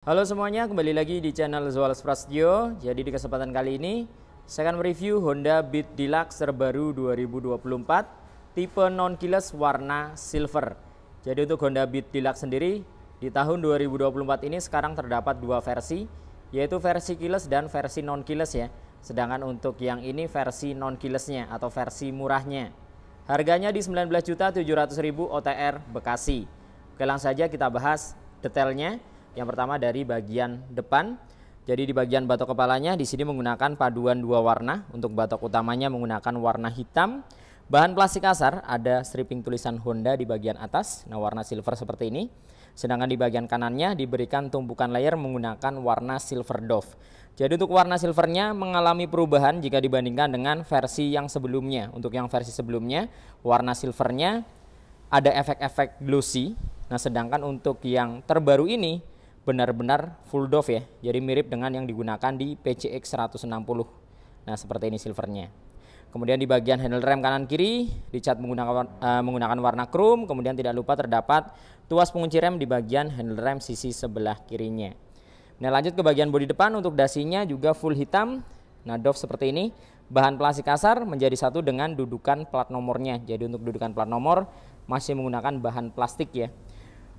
Halo semuanya, kembali lagi di channel Zuales Prasetyo. Jadi di kesempatan kali ini saya akan mereview Honda Beat Deluxe terbaru 2024 tipe non-keyless warna silver. Jadi untuk Honda Beat Deluxe sendiri di tahun 2024 ini sekarang terdapat dua versi, yaitu versi keyless dan versi non-keyless ya. Sedangkan untuk yang ini versi non-keylessnya atau versi murahnya. Harganya di 19.700.000 OTR Bekasi. Oke, langsung saja kita bahas detailnya. Yang pertama dari bagian depan. Jadi di bagian batok kepalanya di sini menggunakan paduan dua warna. Untuk batok utamanya menggunakan warna hitam. Bahan plastik kasar, ada stripping tulisan Honda di bagian atas. Nah, warna silver seperti ini. Sedangkan di bagian kanannya diberikan tumpukan layer menggunakan warna silver dove. Jadi untuk warna silvernya mengalami perubahan jika dibandingkan dengan versi yang sebelumnya. Untuk yang versi sebelumnya warna silvernya ada efek-efek glossy. Nah, sedangkan untuk yang terbaru ini benar-benar full dove ya. Jadi mirip dengan yang digunakan di PCX 160. Nah, seperti ini silvernya. Kemudian di bagian handle rem kanan kiri dicat menggunakan warna chrome. Kemudian tidak lupa terdapat tuas pengunci rem di bagian handle rem sisi sebelah kirinya. Nah, lanjut ke bagian bodi depan. Untuk dasinya juga full hitam. Nah, dove seperti ini. Bahan plastik kasar menjadi satu dengan dudukan plat nomornya. Jadi untuk dudukan plat nomor masih menggunakan bahan plastik ya.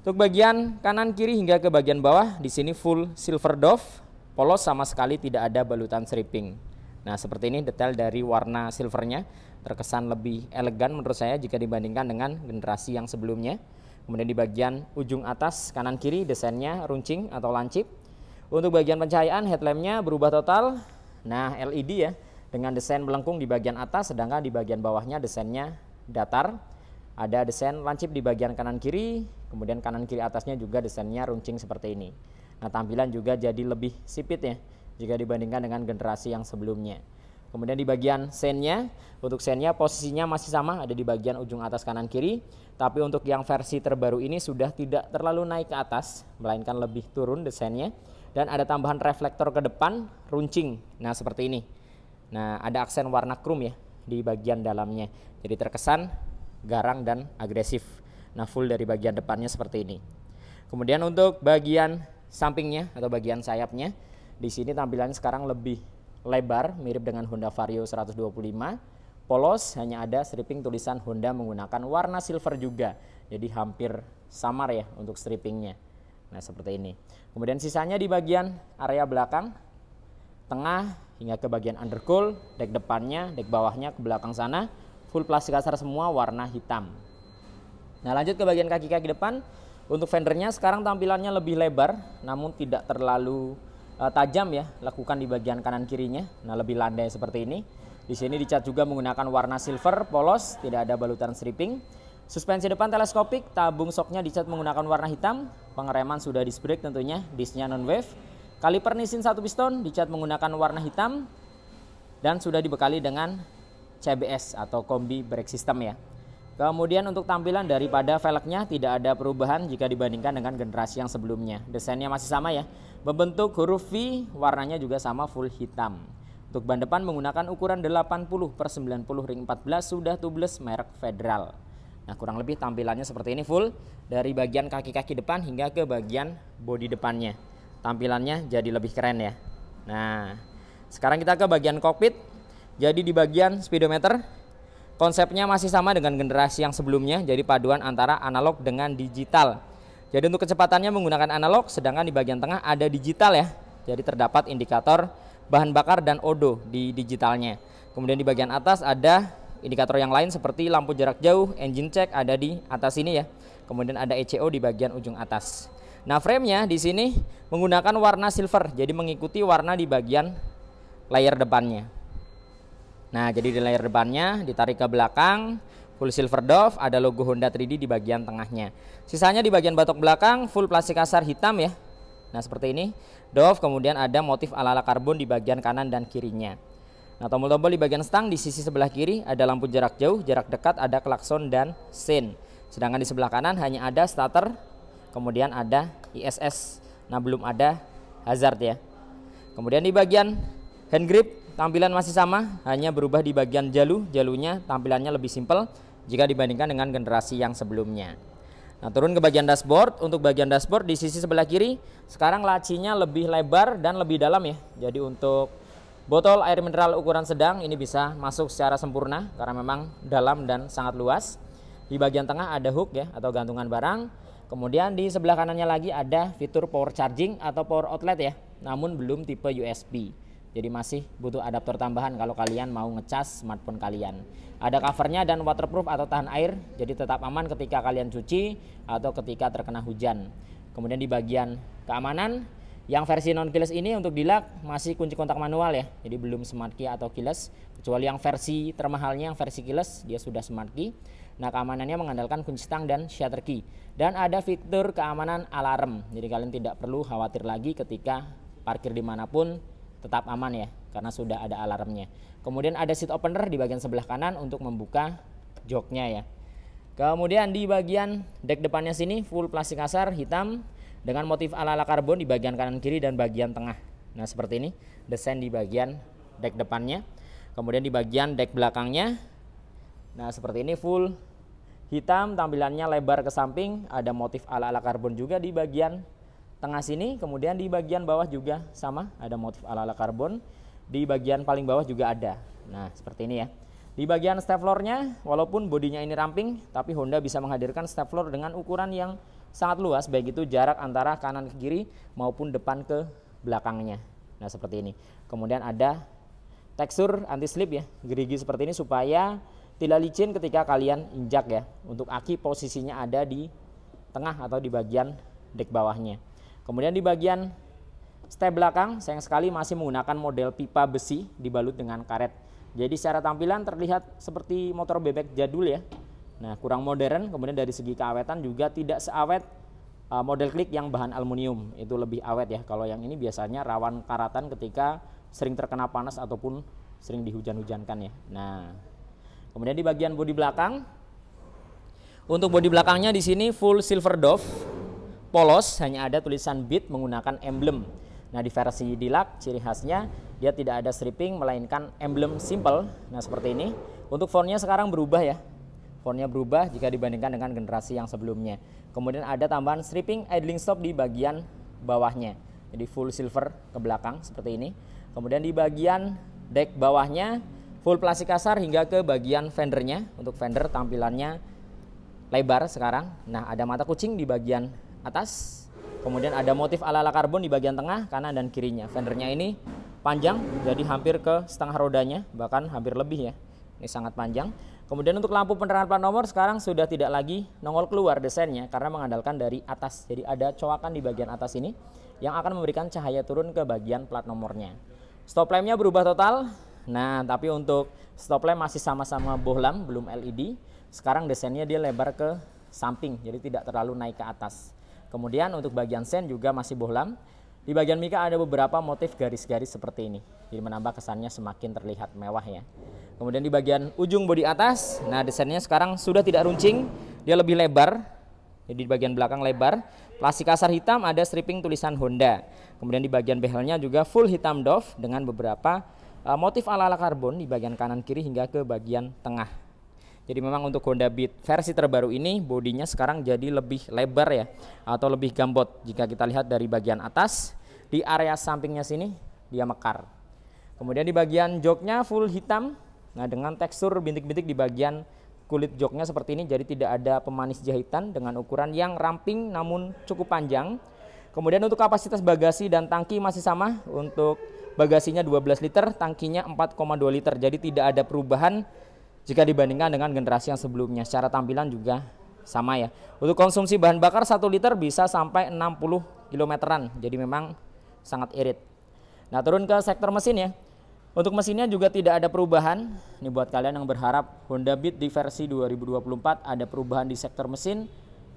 Untuk bagian kanan kiri hingga ke bagian bawah di sini full silver dove, polos, sama sekali tidak ada balutan stripping. Nah, seperti ini detail dari warna silvernya, terkesan lebih elegan menurut saya jika dibandingkan dengan generasi yang sebelumnya. Kemudian di bagian ujung atas kanan kiri desainnya runcing atau lancip. Untuk bagian pencahayaan headlampnya berubah total. Nah, LED ya, dengan desain melengkung di bagian atas, sedangkan di bagian bawahnya desainnya datar. Ada desain lancip di bagian kanan kiri, kemudian kanan kiri atasnya juga desainnya runcing seperti ini. Nah, tampilan juga jadi lebih sipit ya jika dibandingkan dengan generasi yang sebelumnya. Kemudian di bagian sennya, untuk sennya posisinya masih sama, ada di bagian ujung atas kanan kiri. Tapi untuk yang versi terbaru ini sudah tidak terlalu naik ke atas, melainkan lebih turun desainnya. Dan ada tambahan reflektor ke depan, runcing. Nah, seperti ini. Nah, ada aksen warna chrome ya di bagian dalamnya. Jadi terkesan garang dan agresif. Nah, full dari bagian depannya seperti ini. Kemudian untuk bagian sampingnya atau bagian sayapnya, di sini tampilannya sekarang lebih lebar, mirip dengan Honda Vario 125. Polos, hanya ada stripping tulisan Honda menggunakan warna silver juga. Jadi hampir samar ya untuk strippingnya. Nah, seperti ini. Kemudian sisanya di bagian area belakang, tengah hingga ke bagian undercool, dek depannya, dek bawahnya ke belakang sana. Full plastik kasar semua warna hitam. Nah, lanjut ke bagian kaki-kaki depan. Untuk fendernya sekarang tampilannya lebih lebar, namun tidak terlalu tajam ya, lakukan di bagian kanan kirinya. Nah, lebih landai seperti ini. Di sini dicat juga menggunakan warna silver, polos, tidak ada balutan stripping. Suspensi depan teleskopik, tabung shocknya dicat menggunakan warna hitam. Pengereman sudah disc brake tentunya, disknya non-wave. Kaliper Nissin 1 piston dicat menggunakan warna hitam dan sudah dibekali dengan CBS atau Kombi Brake System ya. Kemudian untuk tampilan daripada velgnya tidak ada perubahan jika dibandingkan dengan generasi yang sebelumnya. Desainnya masih sama ya. Membentuk huruf V, warnanya juga sama full hitam. Untuk ban depan menggunakan ukuran 80/90 ring 14 sudah tubeless merek Federal. Nah, kurang lebih tampilannya seperti ini full dari bagian kaki-kaki depan hingga ke bagian bodi depannya. Tampilannya jadi lebih keren ya. Nah, sekarang kita ke bagian kokpit. Jadi di bagian speedometer konsepnya masih sama dengan generasi yang sebelumnya. Jadi paduan antara analog dengan digital. Jadi untuk kecepatannya menggunakan analog, sedangkan di bagian tengah ada digital ya. Jadi terdapat indikator bahan bakar dan odo di digitalnya. Kemudian di bagian atas ada indikator yang lain seperti lampu jarak jauh, engine check ada di atas ini ya. Kemudian ada ECO di bagian ujung atas. Nah, frame-nya di sini menggunakan warna silver. Jadi mengikuti warna di bagian layar depannya. Nah, jadi di layar depannya ditarik ke belakang, full silver dove, ada logo Honda 3D di bagian tengahnya. Sisanya di bagian batok belakang full plastik kasar hitam ya. Nah, seperti ini. Dove, kemudian ada motif ala-ala karbon di bagian kanan dan kirinya. Nah, tombol-tombol di bagian stang di sisi sebelah kiri ada lampu jarak jauh, jarak dekat ada klakson dan sein. Sedangkan di sebelah kanan hanya ada starter, kemudian ada ISS. Nah, belum ada hazard ya. Kemudian di bagian hand grip tampilan masih sama, hanya berubah di bagian jalunya tampilannya lebih simpel jika dibandingkan dengan generasi yang sebelumnya. Nah, turun ke bagian dashboard. Untuk bagian dashboard di sisi sebelah kiri sekarang lacinya lebih lebar dan lebih dalam ya. Jadi untuk botol air mineral ukuran sedang ini bisa masuk secara sempurna karena memang dalam dan sangat luas. Di bagian tengah ada hook ya atau gantungan barang. Kemudian di sebelah kanannya lagi ada fitur power charging atau power outlet ya. Namun belum tipe USB. Jadi masih butuh adaptor tambahan kalau kalian mau ngecas smartphone kalian. Ada covernya dan waterproof atau tahan air, jadi tetap aman ketika kalian cuci atau ketika terkena hujan. Kemudian di bagian keamanan, yang versi non keyless ini untuk di lock masih kunci kontak manual ya, jadi belum smart key atau keyless. Kecuali yang versi termahalnya, yang versi keyless, dia sudah smart key. Nah, keamanannya mengandalkan kunci stang dan shutter key. Dan ada fitur keamanan alarm, jadi kalian tidak perlu khawatir lagi ketika parkir dimanapun, tetap aman ya, karena sudah ada alarmnya. Kemudian ada seat opener di bagian sebelah kanan untuk membuka joknya ya. Kemudian di bagian dek depannya sini full plastik kasar hitam dengan motif ala-ala karbon di bagian kanan kiri dan bagian tengah. Nah, seperti ini desain di bagian dek depannya. Kemudian di bagian dek belakangnya, nah seperti ini full hitam, tampilannya lebar ke samping, ada motif ala-ala karbon juga di bagian tengah sini. Kemudian di bagian bawah juga sama, ada motif ala-ala karbon. Di bagian paling bawah juga ada. Nah, seperti ini ya. Di bagian step floor-nya, walaupun bodinya ini ramping, tapi Honda bisa menghadirkan step floor dengan ukuran yang sangat luas, baik itu jarak antara kanan ke kiri maupun depan ke belakangnya. Nah, seperti ini. Kemudian ada tekstur anti slip ya, gerigi seperti ini supaya tidak licin ketika kalian injak ya. Untuk aki posisinya ada di tengah atau di bagian dek bawahnya. Kemudian di bagian step belakang sayang sekali masih menggunakan model pipa besi dibalut dengan karet. Jadi secara tampilan terlihat seperti motor bebek jadul ya. Nah, kurang modern. Kemudian dari segi keawetan juga tidak seawet model klik yang bahan aluminium. Itu lebih awet ya. Kalau yang ini biasanya rawan karatan ketika sering terkena panas ataupun sering dihujan-hujankan ya. Nah, kemudian di bagian bodi belakang, untuk bodi belakangnya di sini full silver dove, polos, hanya ada tulisan Beat menggunakan emblem. Nah, di versi Deluxe ciri khasnya dia tidak ada stripping melainkan emblem simple. Nah, seperti ini. Untuk fontnya sekarang berubah ya. Fontnya berubah jika dibandingkan dengan generasi yang sebelumnya. Kemudian ada tambahan stripping idling stop di bagian bawahnya. Jadi full silver ke belakang seperti ini. Kemudian di bagian dek bawahnya full plastik kasar hingga ke bagian fendernya. Untuk fender tampilannya lebar sekarang. Nah, ada mata kucing di bagian atas. Kemudian ada motif ala-ala karbon di bagian tengah, kanan dan kirinya. Fendernya ini panjang, jadi hampir ke setengah rodanya, bahkan hampir lebih ya. Ini sangat panjang. Kemudian untuk lampu penerangan plat nomor sekarang sudah tidak lagi nongol keluar desainnya karena mengandalkan dari atas. Jadi ada coakan di bagian atas ini yang akan memberikan cahaya turun ke bagian plat nomornya. Stop lampnya berubah total. Nah, tapi untuk stop lamp masih sama-sama bohlam, belum LED. Sekarang desainnya dia lebar ke samping, jadi tidak terlalu naik ke atas. Kemudian untuk bagian sen juga masih bohlam. Di bagian mika ada beberapa motif garis-garis seperti ini. Jadi menambah kesannya semakin terlihat mewah ya. Kemudian di bagian ujung bodi atas, nah desainnya sekarang sudah tidak runcing, dia lebih lebar. Jadi di bagian belakang lebar. Plastik kasar hitam, ada stripping tulisan Honda. Kemudian di bagian behelnya juga full hitam doff dengan beberapa motif ala-ala karbon di bagian kanan kiri hingga ke bagian tengah. Jadi memang untuk Honda Beat versi terbaru ini bodinya sekarang jadi lebih lebar ya, atau lebih gambot. Jika kita lihat dari bagian atas, di area sampingnya sini dia mekar. Kemudian di bagian joknya full hitam, nah dengan tekstur bintik-bintik di bagian kulit joknya seperti ini. Jadi tidak ada pemanis jahitan dengan ukuran yang ramping namun cukup panjang. Kemudian untuk kapasitas bagasi dan tangki masih sama. Untuk bagasinya 12 liter, tangkinya 4,2 liter. Jadi tidak ada perubahan jika dibandingkan dengan generasi yang sebelumnya. Secara tampilan juga sama ya. Untuk konsumsi bahan bakar 1 liter bisa sampai 60 kilometeran. Jadi memang sangat irit. Nah, turun ke sektor mesin ya. Untuk mesinnya juga tidak ada perubahan. Ini buat kalian yang berharap Honda Beat di versi 2024 ada perubahan di sektor mesin.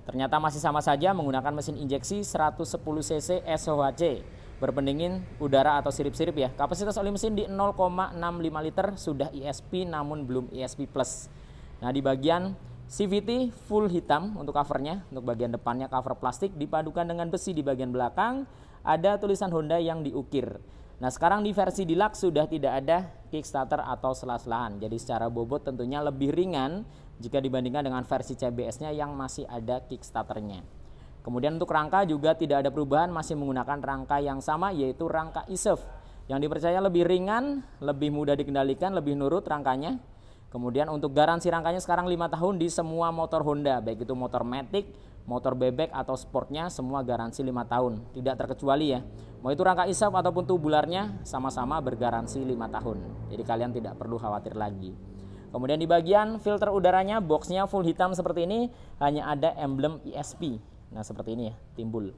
Ternyata masih sama saja menggunakan mesin injeksi 110 cc SOHC. Berpendingin udara atau sirip-sirip ya. Kapasitas oli mesin di 0,65 liter, sudah ESP namun belum ESP Plus. Nah, di bagian CVT full hitam untuk covernya. Untuk bagian depannya cover plastik dipadukan dengan besi. Di bagian belakang ada tulisan Honda yang diukir. Nah, sekarang di versi Deluxe sudah tidak ada kickstarter atau sela-selaan. Jadi secara bobot tentunya lebih ringan jika dibandingkan dengan versi CBS-nya yang masih ada kickstarternya. Kemudian untuk rangka juga tidak ada perubahan, masih menggunakan rangka yang sama, yaitu rangka eSurf yang dipercaya lebih ringan, lebih mudah dikendalikan, lebih nurut rangkanya. Kemudian untuk garansi rangkanya sekarang 5 tahun di semua motor Honda, baik itu motor Matic, motor bebek atau sportnya, semua garansi 5 tahun, tidak terkecuali ya. Mau itu rangka eSurf ataupun tubularnya sama-sama bergaransi 5 tahun. Jadi kalian tidak perlu khawatir lagi. Kemudian di bagian filter udaranya, boxnya full hitam seperti ini, hanya ada emblem ESP. Nah seperti ini ya, timbul.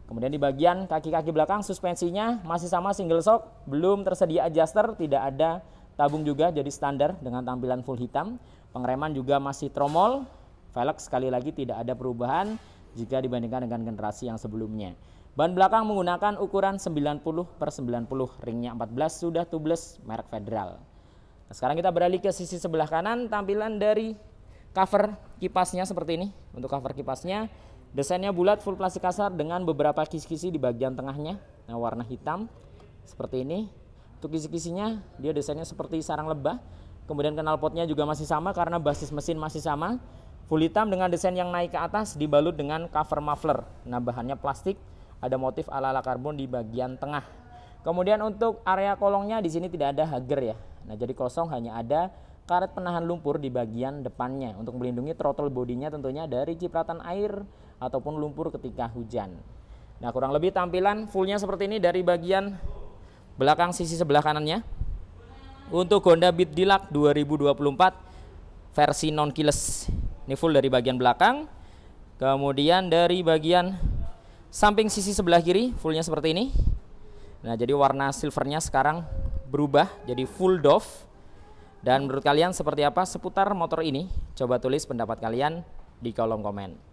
Kemudian di bagian kaki-kaki belakang, suspensinya masih sama single shock, belum tersedia adjuster, tidak ada tabung juga, jadi standar dengan tampilan full hitam. Pengereman juga masih tromol, velg sekali lagi tidak ada perubahan jika dibandingkan dengan generasi yang sebelumnya. Ban belakang menggunakan ukuran 90/90, ringnya 14, sudah tubeless, merek Federal. Nah, sekarang kita beralih ke sisi sebelah kanan, tampilan dari cover kipasnya seperti ini. Untuk cover kipasnya, desainnya bulat full plastik kasar dengan beberapa kisi-kisi di bagian tengahnya. Nah, warna hitam seperti ini. Untuk kisi-kisinya, dia desainnya seperti sarang lebah. Kemudian knalpotnya juga masih sama karena basis mesin masih sama. Full hitam dengan desain yang naik ke atas, dibalut dengan cover muffler. Nah, bahannya plastik, ada motif ala-ala karbon di bagian tengah. Kemudian untuk area kolongnya di sini tidak ada hager ya. Nah, jadi kosong, hanya ada karet penahan lumpur di bagian depannya untuk melindungi throttle bodinya tentunya dari cipratan air ataupun lumpur ketika hujan. Nah, kurang lebih tampilan fullnya seperti ini dari bagian belakang sisi sebelah kanannya. Untuk Honda Beat Deluxe 2024 versi non keyless, ini full dari bagian belakang. Kemudian dari bagian samping sisi sebelah kiri fullnya seperti ini. Nah, jadi warna silvernya sekarang berubah jadi full Dove. Dan menurut kalian seperti apa seputar motor ini? Coba tulis pendapat kalian di kolom komen.